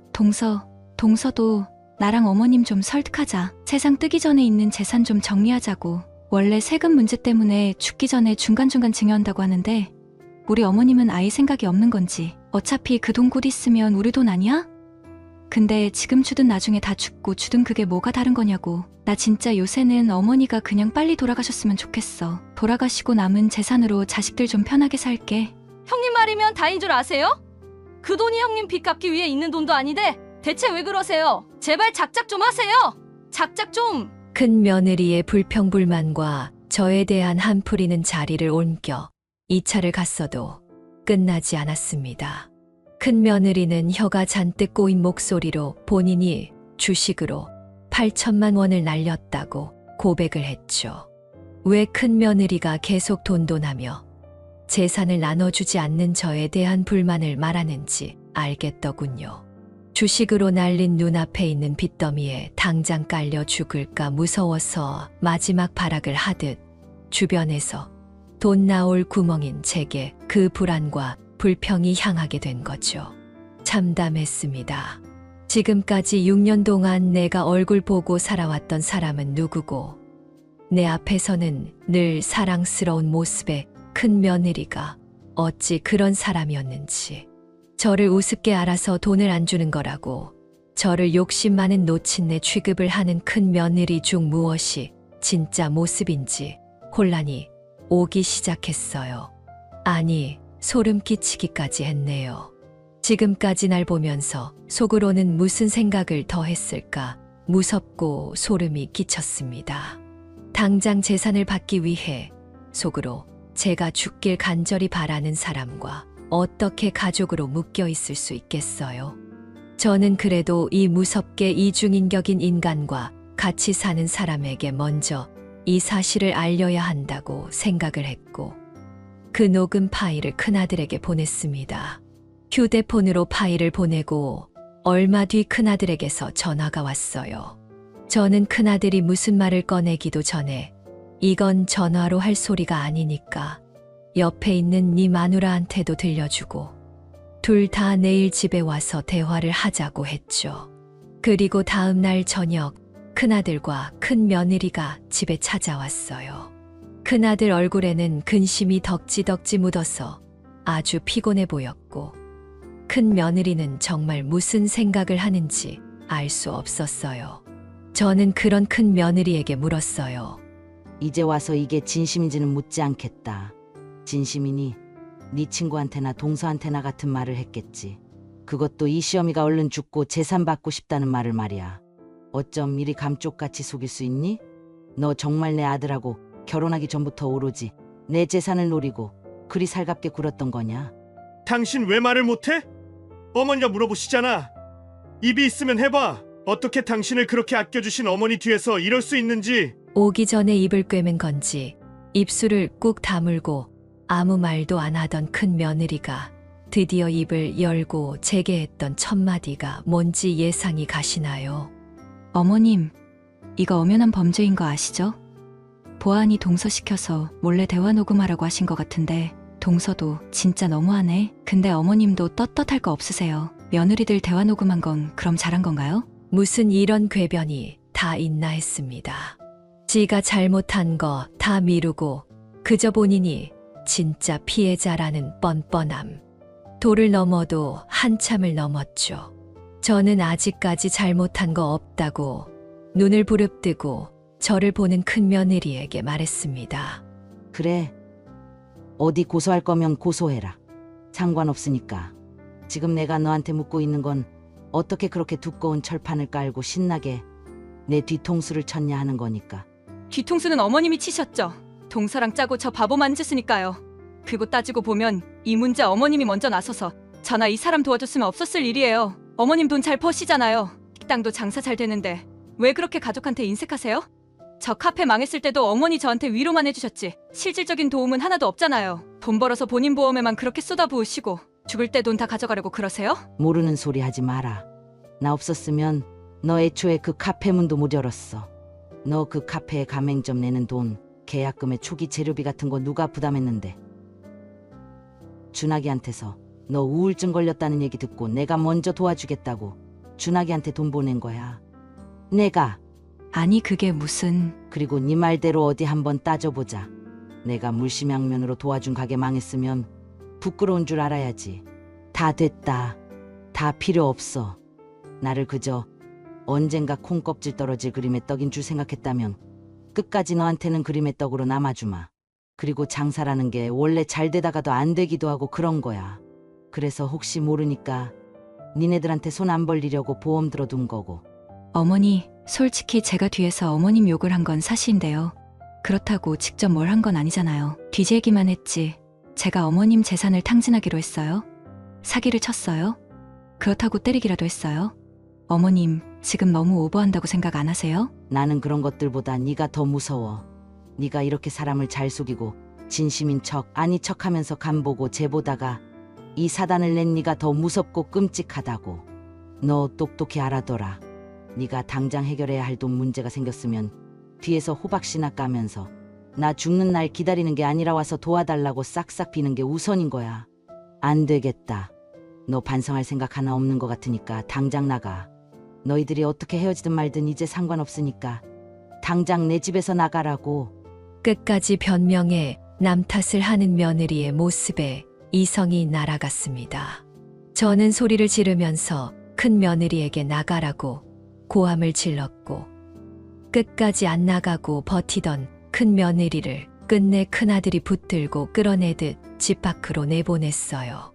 D: 동서도 나랑 어머님 좀 설득하자. 세상 뜨기 전에 있는 재산 좀 정리하자고. 원래 세금 문제 때문에 죽기 전에 중간중간 증여한다고 하는데 우리 어머님은 아예 생각이 없는 건지. 어차피 그 돈 곧 있으면 우리 돈 아니야? 근데 지금 주든 나중에 다 죽고 주든 그게 뭐가 다른 거냐고. 나 진짜 요새는 어머니가 그냥 빨리 돌아가셨으면 좋겠어. 돌아가시고 남은 재산으로 자식들 좀 편하게 살게.
F: 형님 말이면 다인 줄 아세요? 그 돈이 형님 빚 갚기 위해 있는 돈도 아닌데 대체 왜 그러세요? 제발 작작 좀 하세요. 작작 좀.
A: 큰 며느리의 불평불만과 저에 대한 한풀이는 자리를 옮겨 2차를 갔어도 끝나지 않았습니다. 큰 며느리는 혀가 잔뜩 꼬인 목소리로 본인이 주식으로 8천만 원을 날렸다고 고백을 했죠. 왜 큰 며느리가 계속 돈돈하며 재산을 나눠주지 않는 저에 대한 불만을 말하는지 알겠더군요. 주식으로 날린 눈앞에 있는 빚더미에 당장 깔려 죽을까 무서워서 마지막 발악을 하듯 주변에서 돈 나올 구멍인 제게 그 불안과 불평이 향하게 된 거죠. 참담했습니다. 지금까지 6년 동안 내가 얼굴 보고 살아왔던 사람은 누구고 내 앞에서는 늘 사랑스러운 모습의 큰 며느리가 어찌 그런 사람이었는지. 저를 우습게 알아서 돈을 안 주는 거라고 저를 욕심 많은 노친네 취급을 하는 큰 며느리 중 무엇이 진짜 모습인지 혼란이 오기 시작했어요. 아니, 소름 끼치기까지 했네요. 지금까지 날 보면서 속으로는 무슨 생각을 더 했을까 무섭고 소름이 끼쳤습니다. 당장 재산을 받기 위해 속으로 제가 죽길 간절히 바라는 사람과 어떻게 가족으로 묶여 있을 수 있겠어요? 저는 그래도 이 무섭게 이중인격인 인간과 같이 사는 사람에게 먼저 이 사실을 알려야 한다고 생각을 했고 그 녹음 파일을 큰아들에게 보냈습니다. 휴대폰으로 파일을 보내고 얼마 뒤 큰아들에게서 전화가 왔어요. 저는 큰아들이 무슨 말을 꺼내기도 전에 이건 전화로 할 소리가 아니니까 옆에 있는 네 마누라한테도 들려주고 둘 다 내일 집에 와서 대화를 하자고 했죠. 그리고 다음 날 저녁 큰아들과 큰며느리가 집에 찾아왔어요. 큰아들 얼굴에는 근심이 덕지덕지 묻어서 아주 피곤해 보였고 큰며느리는 정말 무슨 생각을 하는지 알 수 없었어요. 저는 그런 큰며느리에게 물었어요.
C: 이제 와서 이게 진심인지는 묻지 않겠다. 진심이니 네 친구한테나 동서한테나 같은 말을 했겠지. 그것도 이 시어미가 얼른 죽고 재산 받고 싶다는 말을 말이야. 어쩜 이리 감쪽같이 속일 수 있니? 너 정말 내 아들하고 결혼하기 전부터 오로지 내 재산을 노리고 그리 살갑게 굴었던 거냐?
B: 당신 왜 말을 못해? 어머니가 물어보시잖아. 입이 있으면 해봐. 어떻게 당신을 그렇게 아껴주신 어머니 뒤에서 이럴 수 있는지.
A: 오기 전에 입을 꿰맨 건지 입술을 꾹 다물고 아무 말도 안 하던 큰며느리가 드디어 입을 열고 제게 했던 첫 마디가 뭔지 예상이 가시나요?
D: 어머님, 이거 엄연한 범죄인 거 아시죠? 보안이 동서시켜서 몰래 대화 녹음하라고 하신 것 같은데 동서도 진짜 너무하네. 근데 어머님도 떳떳할 거 없으세요. 며느리들 대화 녹음한 건 그럼 잘한 건가요?
A: 무슨 이런 궤변이 다 있나 했습니다. 지가 잘못한 거 다 미루고 그저 본인이 진짜 피해자라는 뻔뻔함. 도를 넘어도 한참을 넘었죠. 저는 아직까지 잘못한 거 없다고 눈을 부릅뜨고 저를 보는 큰며느리에게 말했습니다.
C: 그래. 어디 고소할 거면 고소해라. 상관없으니까. 지금 내가 너한테 묻고 있는 건 어떻게 그렇게 두꺼운 철판을 깔고 신나게 내 뒤통수를 쳤냐 하는 거니까.
D: 뒤통수는 어머님이 치셨죠. 동서랑 짜고 저 바보 만드셨으니까요. 그거 따지고 보면 이 문제 어머님이 먼저 나서서 저나 이 사람 도와줬으면 없었을 일이에요. 어머님 돈 잘 버시잖아요. 식당도 장사 잘 되는데 왜 그렇게 가족한테 인색하세요? 저 카페 망했을 때도 어머니 저한테 위로만 해주셨지 실질적인 도움은 하나도 없잖아요. 돈 벌어서 본인 보험에만 그렇게 쏟아부으시고 죽을 때 돈 다 가져가려고 그러세요?
C: 모르는 소리 하지 마라. 나 없었으면 너 애초에 그 카페 문도 못 열었어. 너 그 카페에 가맹점 내는 돈, 계약금에 초기 재료비 같은 거 누가 부담했는데. 준하기한테서 너 우울증 걸렸다는 얘기 듣고 내가 먼저 도와주겠다고 준하기한테 돈 보낸 거야. 내가.
D: 아니 그게 무슨...
C: 그리고 네 말대로 어디 한번 따져보자. 내가 물심양면으로 도와준 가게 망했으면 부끄러운 줄 알아야지. 다 됐다. 다 필요 없어. 나를 그저 언젠가 콩껍질 떨어질 그림의 떡인 줄 생각했다면 끝까지 너한테는 그림의 떡으로 남아주마. 그리고 장사라는 게 원래 잘 되다가도 안 되기도 하고 그런 거야. 그래서 혹시 모르니까 니네들한테 손 안 벌리려고 보험 들어둔 거고.
D: 어머니, 솔직히 제가 뒤에서 어머님 욕을 한 건 사실인데요. 그렇다고 직접 뭘 한 건 아니잖아요. 뒤재기만 했지. 제가 어머님 재산을 탕진하기로 했어요? 사기를 쳤어요? 그렇다고 때리기라도 했어요? 어머님, 지금 너무 오버한다고 생각 안 하세요?
C: 나는 그런 것들보다 네가 더 무서워. 네가 이렇게 사람을 잘 속이고 진심인 척 아니 척하면서 간보고 재보다가 이 사단을 낸 네가 더 무섭고 끔찍하다고. 너 똑똑히 알아둬라. 네가 당장 해결해야 할 돈 문제가 생겼으면 뒤에서 호박씨나 까면서 나 죽는 날 기다리는 게 아니라 와서 도와달라고 싹싹 비는 게 우선인 거야. 안 되겠다. 너 반성할 생각 하나 없는 것 같으니까 당장 나가. 너희들이 어떻게 헤어지든 말든 이제 상관없으니까 당장 내 집에서 나가라고.
A: 끝까지 변명해 남 탓을 하는 며느리의 모습에 이성이 날아갔습니다. 저는 소리를 지르면서 큰 며느리에게 나가라고 고함을 질렀고 끝까지 안 나가고 버티던 큰 며느리를 끝내 큰아들이 붙들고 끌어내듯 집 밖으로 내보냈어요.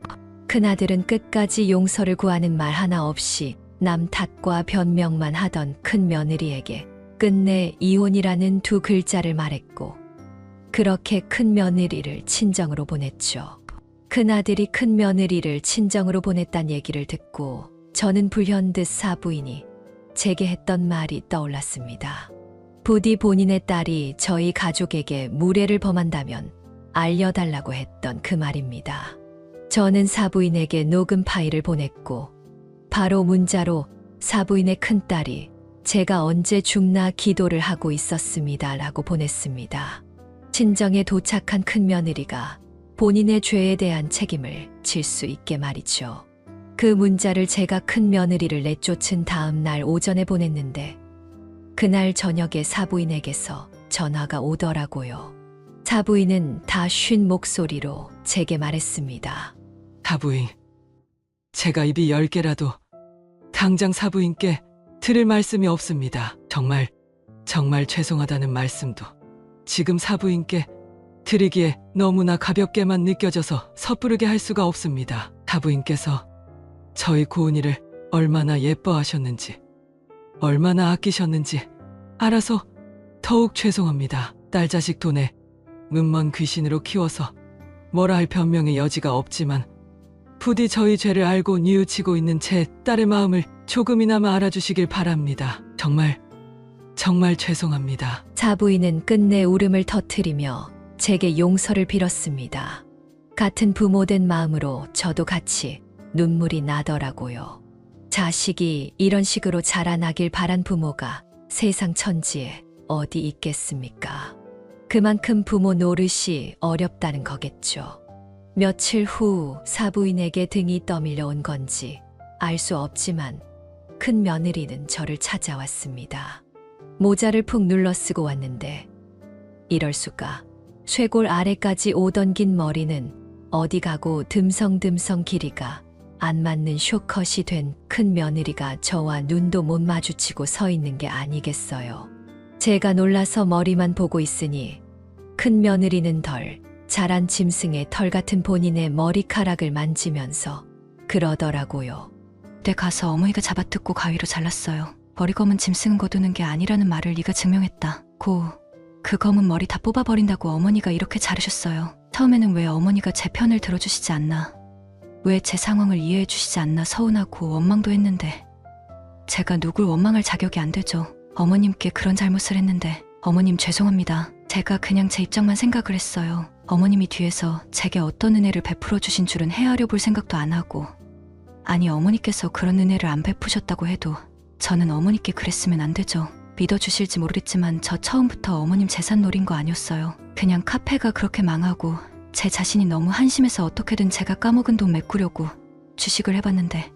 A: 큰아들은 끝까지 용서를 구하는 말 하나 없이 남 탓과 변명만 하던 큰 며느리에게 끝내 이혼이라는 두 글자를 말했고 그렇게 큰 며느리를 친정으로 보냈죠. 큰아들이 큰 며느리를 친정으로 보냈단 얘기를 듣고 저는 불현듯 사부인이 제게 했던 말이 떠올랐습니다. 부디 본인의 딸이 저희 가족에게 무례를 범한다면 알려달라고 했던 그 말입니다. 저는 사부인에게 녹음 파일을 보냈고 바로 문자로 사부인의 큰딸이 제가 언제 죽나 기도를 하고 있었습니다 라고 보냈습니다. 친정에 도착한 큰며느리가 본인의 죄에 대한 책임을 질 수 있게 말이죠. 그 문자를 제가 큰며느리를 내쫓은 다음 날 오전에 보냈는데 그날 저녁에 사부인에게서 전화가 오더라고요. 사부인은 다 쉰 목소리로 제게 말했습니다.
E: 사부인, 제가 입이 10개라도 당장 사부인께 드릴 말씀이 없습니다. 정말 죄송하다는 말씀도 지금 사부인께 드리기에 너무나 가볍게만 느껴져서 섣부르게 할 수가 없습니다. 사부인께서 저희 고은이를 얼마나 예뻐하셨는지, 얼마나 아끼셨는지 알아서 더욱 죄송합니다. 딸 자식 돈에 눈먼 귀신으로 키워서 뭐라 할 변명의 여지가 없지만 부디 저희 죄를 알고 뉘우치고 있는 제 딸의 마음을 조금이나마 알아주시길 바랍니다. 정말 죄송합니다.
A: 사부인은 끝내 울음을 터뜨리며 제게 용서를 빌었습니다. 같은 부모된 마음으로 저도 같이 눈물이 나더라고요. 자식이 이런 식으로 자라나길 바란 부모가 세상 천지에 어디 있겠습니까? 그만큼 부모 노릇이 어렵다는 거겠죠. 며칠 후 사부인에게 등이 떠밀려 온 건지 알 수 없지만 큰 며느리는 저를 찾아왔습니다. 모자를 푹 눌러 쓰고 왔는데 이럴 수가. 쇄골 아래까지 오던 긴 머리는 어디 가고 듬성듬성 길이가 안 맞는 쇼컷이 된 큰 며느리가 저와 눈도 못 마주치고 서 있는 게 아니겠어요. 제가 놀라서 머리만 보고 있으니 큰 며느리는 덜 자란 짐승의 털 같은 본인의 머리카락을 만지면서 그러더라고요.
D: 내 가서 어머니가 잡아뜯고 가위로 잘랐어요. 머리 검은 짐승은 거두는 게 아니라는 말을 네가 증명했다. 그 검은 머리 다 뽑아버린다고 어머니가 이렇게 자르셨어요. 처음에는 왜 어머니가 제 편을 들어주시지 않나, 왜 제 상황을 이해해 주시지 않나 서운하고 원망도 했는데 제가 누굴 원망할 자격이 안 되죠. 어머님께 그런 잘못을 했는데 어머님 죄송합니다. 제가 그냥 제 입장만 생각을 했어요. 어머님이 뒤에서 제게 어떤 은혜를 베풀어 주신 줄은 헤아려 볼 생각도 안 하고, 아니 어머니께서 그런 은혜를 안 베푸셨다고 해도 저는 어머니께 그랬으면 안 되죠. 믿어주실지 모르겠지만 저 처음부터 어머님 재산 노린 거 아니었어요. 그냥 카페가 그렇게 망하고 제 자신이 너무 한심해서 어떻게든 제가 까먹은 돈 메꾸려고 주식을 해봤는데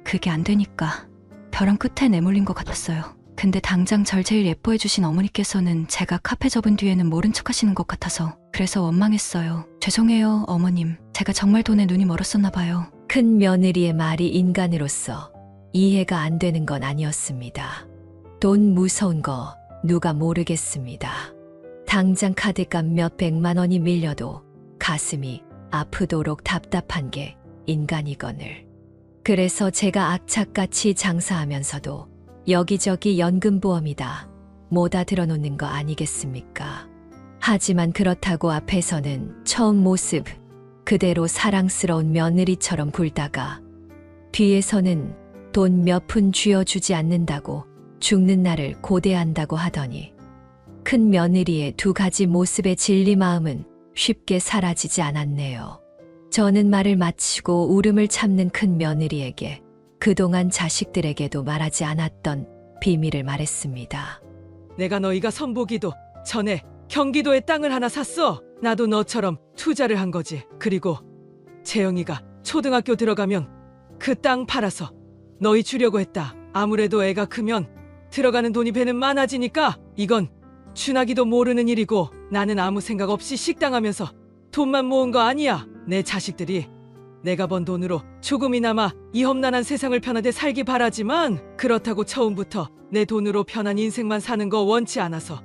D: 그게 안 되니까 벼랑 끝에 내몰린 것 같았어요. 근데 당장 절 제일 예뻐해 주신 어머니께서는 제가 카페 접은 뒤에는 모른 척 하시는 것 같아서 그래서 원망했어요. 죄송해요 어머님. 제가 정말 돈에 눈이 멀었었나 봐요.
A: 큰 며느리의 말이 인간으로서 이해가 안 되는 건 아니었습니다. 돈 무서운 거 누가 모르겠습니다. 당장 카드값 몇백만 원이 밀려도 가슴이 아프도록 답답한 게 인간이거늘. 그래서 제가 악착같이 장사하면서도 여기저기 연금보험이다 뭐다 들어놓는 거 아니겠습니까? 하지만 그렇다고 앞에서는 처음 모습 그대로 사랑스러운 며느리처럼 굴다가 뒤에서는 돈 몇 푼 쥐어주지 않는다고 죽는 날을 고대한다고 하더니 큰 며느리의 두 가지 모습의 진리 마음은 쉽게 사라지지 않았네요. 저는 말을 마치고 울음을 참는 큰 며느리에게 그동안 자식들에게도 말하지 않았던 비밀을 말했습니다.
E: 내가 너희가 선보기도 전에 경기도에 땅을 하나 샀어. 나도 너처럼 투자를 한 거지. 그리고 재영이가 초등학교 들어가면 그 땅 팔아서 너희 주려고 했다. 아무래도 애가 크면 들어가는 돈이 배는 많아지니까 이건 준하기도 모르는 일이고 나는 아무 생각 없이 식당하면서 돈만 모은 거 아니야. 내 자식들이 내가 번 돈으로 조금이나마 이 험난한 세상을 편하게 살기 바라지만 그렇다고 처음부터 내 돈으로 편한 인생만 사는 거 원치 않아서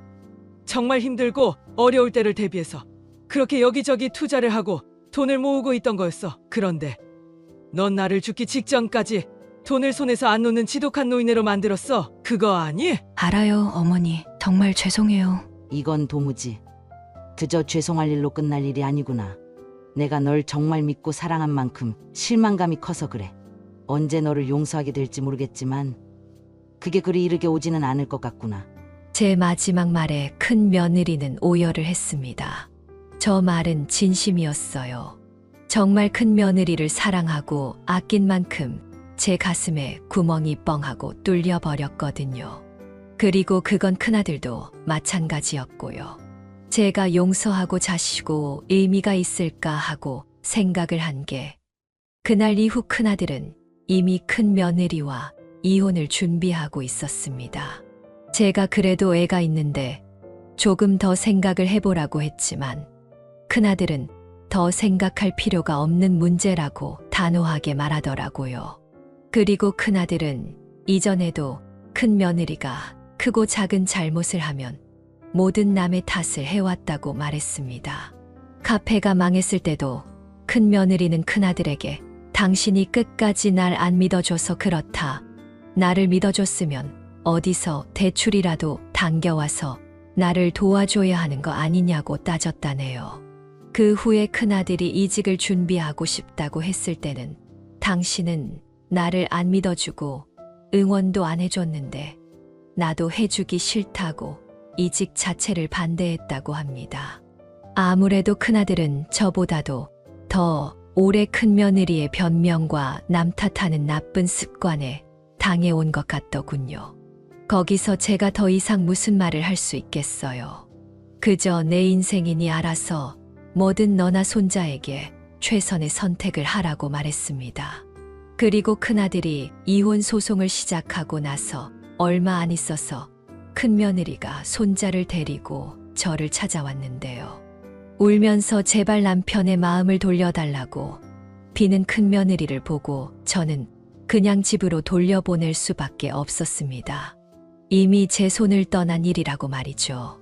E: 정말 힘들고 어려울 때를 대비해서 그렇게 여기저기 투자를 하고 돈을 모으고 있던 거였어. 그런데 넌 나를 죽기 직전까지 돈을 손에서 안 놓는 지독한 노인네로 만들었어. 그거 아니?
D: 알아요 어머니. 정말 죄송해요.
C: 이건 도무지 그저 죄송할 일로 끝날 일이 아니구나. 내가 널 정말 믿고 사랑한 만큼 실망감이 커서 그래. 언제 너를 용서하게 될지 모르겠지만 그게 그리 이르게 오지는 않을 것 같구나.
A: 제 마지막 말에 큰 며느리는 오열을 했습니다. 저 말은 진심이었어요. 정말 큰 며느리를 사랑하고 아낀 만큼 제 가슴에 구멍이 뻥하고 뚫려버렸거든요. 그리고 그건 큰아들도 마찬가지였고요. 제가 용서하고 자시고 의미가 있을까 하고 생각을 한 게 그날 이후 큰아들은 이미 큰 며느리와 이혼을 준비하고 있었습니다. 제가 그래도 애가 있는데 조금 더 생각을 해보라고 했지만 큰아들은 더 생각할 필요가 없는 문제라고 단호하게 말하더라고요. 그리고 큰아들은 이전에도 큰 며느리가 크고 작은 잘못을 하면 모든 남의 탓을 해왔다고 말했습니다. 카페가 망했을 때도 큰 며느리는 큰아들에게 당신이 끝까지 날 안 믿어줘서 그렇다. 나를 믿어줬으면 어디서 대출이라도 당겨와서 나를 도와줘야 하는 거 아니냐고 따졌다네요. 그 후에 큰아들이 이직을 준비하고 싶다고 했을 때는 당신은 나를 안 믿어주고 응원도 안 해줬는데 나도 해주기 싫다고 이직 자체를 반대했다고 합니다. 아무래도 큰아들은 저보다도 더 오래 큰 며느리의 변명과 남 탓하는 나쁜 습관에 당해온 것 같더군요. 거기서 제가 더 이상 무슨 말을 할 수 있겠어요. 그저 내 인생이니 알아서 뭐든 너나 손자에게 최선의 선택을 하라고 말했습니다. 그리고 큰아들이 이혼 소송을 시작하고 나서 얼마 안 있어서 큰며느리가 손자를 데리고 저를 찾아왔는데요. 울면서 제발 남편의 마음을 돌려달라고 비는 큰며느리를 보고 저는 그냥 집으로 돌려보낼 수밖에 없었습니다. 이미 제 손을 떠난 일이라고 말이죠.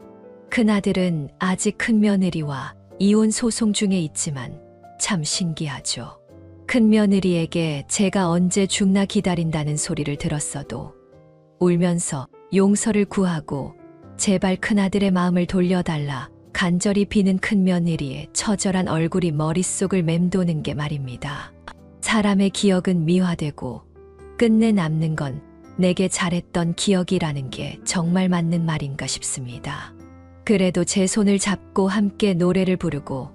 A: 큰아들은 아직 큰며느리와 이혼 소송 중에 있지만 참 신기하죠. 큰며느리에게 제가 언제 죽나 기다린다는 소리를 들었어도 울면서 용서를 구하고 제발 큰아들의 마음을 돌려달라 간절히 비는 큰며느리의 처절한 얼굴이 머릿속을 맴도는 게 말입니다. 사람의 기억은 미화되고 끝내 남는 건 내게 잘했던 기억이라는 게 정말 맞는 말인가 싶습니다. 그래도 제 손을 잡고 함께 노래를 부르고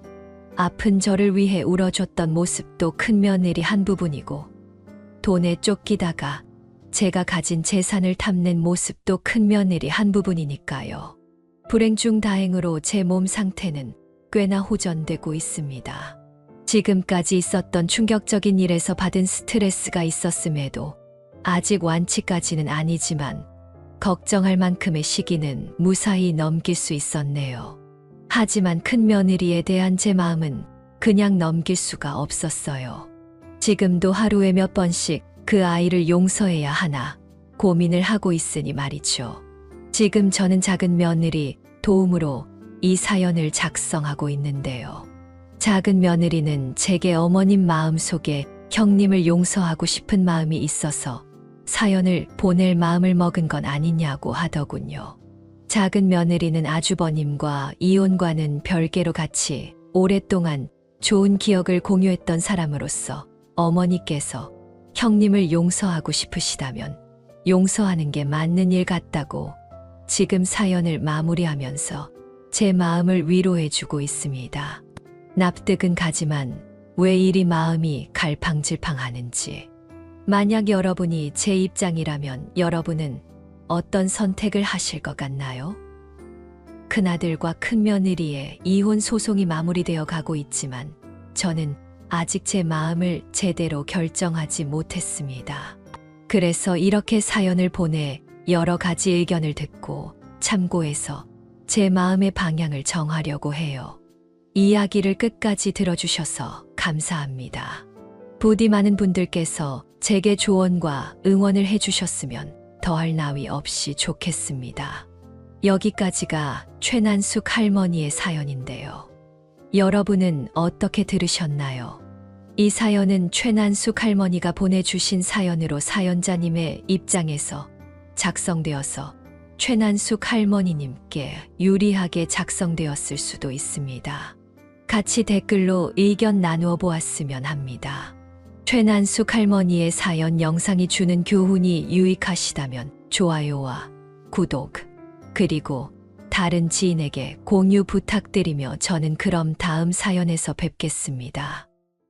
A: 아픈 저를 위해 울어줬던 모습도 큰며느리 한 부분이고 돈에 쫓기다가 제가 가진 재산을 탐낸 모습도 큰며느리 한 부분이니까요. 불행 중 다행으로 제 몸 상태는 꽤나 호전되고 있습니다. 지금까지 있었던 충격적인 일에서 받은 스트레스가 있었음에도 아직 완치까지는 아니지만 걱정할 만큼의 시기는 무사히 넘길 수 있었네요. 하지만 큰며느리에 대한 제 마음은 그냥 넘길 수가 없었어요. 지금도 하루에 몇 번씩 그 아이를 용서해야 하나 고민을 하고 있으니 말이죠. 지금 저는 작은 며느리 도움으로 이 사연을 작성하고 있는데요. 작은 며느리는 제게 어머님 마음속에 형님을 용서하고 싶은 마음이 있어서 사연을 보낼 마음을 먹은 건 아니냐고 하더군요. 작은 며느리는 아주버님과 이혼과는 별개로 같이 오랫동안 좋은 기억을 공유했던 사람으로서 어머니께서 형님을 용서하고 싶으시다면 용서하는 게 맞는 일 같다고 지금 사연을 마무리하면서 제 마음을 위로해주고 있습니다. 납득은 가지만 왜 이리 마음이 갈팡질팡하는지. 만약 여러분이 제 입장이라면 여러분은 어떤 선택을 하실 것 같나요? 큰아들과 큰며느리의 이혼 소송이 마무리되어 가고 있지만 저는 아직 제 마음을 제대로 결정하지 못했습니다. 그래서 이렇게 사연을 보내 여러 가지 의견을 듣고 참고해서 제 마음의 방향을 정하려고 해요. 이야기를 끝까지 들어주셔서 감사합니다. 부디 많은 분들께서 제게 조언과 응원을 해주셨으면 더할 나위 없이 좋겠습니다. 여기까지가 최난숙 할머니의 사연인데요. 여러분은 어떻게 들으셨나요? 이 사연은 최난숙 할머니가 보내주신 사연으로 사연자님의 입장에서 작성되어서 최난숙 할머니님께 유리하게 작성되었을 수도 있습니다. 같이 댓글로 의견 나누어 보았으면 합니다. 최난숙 할머니의 사연 영상이 주는 교훈이 유익하시다면 좋아요와 구독, 그리고 다른 지인에게 공유 부탁드리며 저는 그럼 다음 사연에서 뵙겠습니다.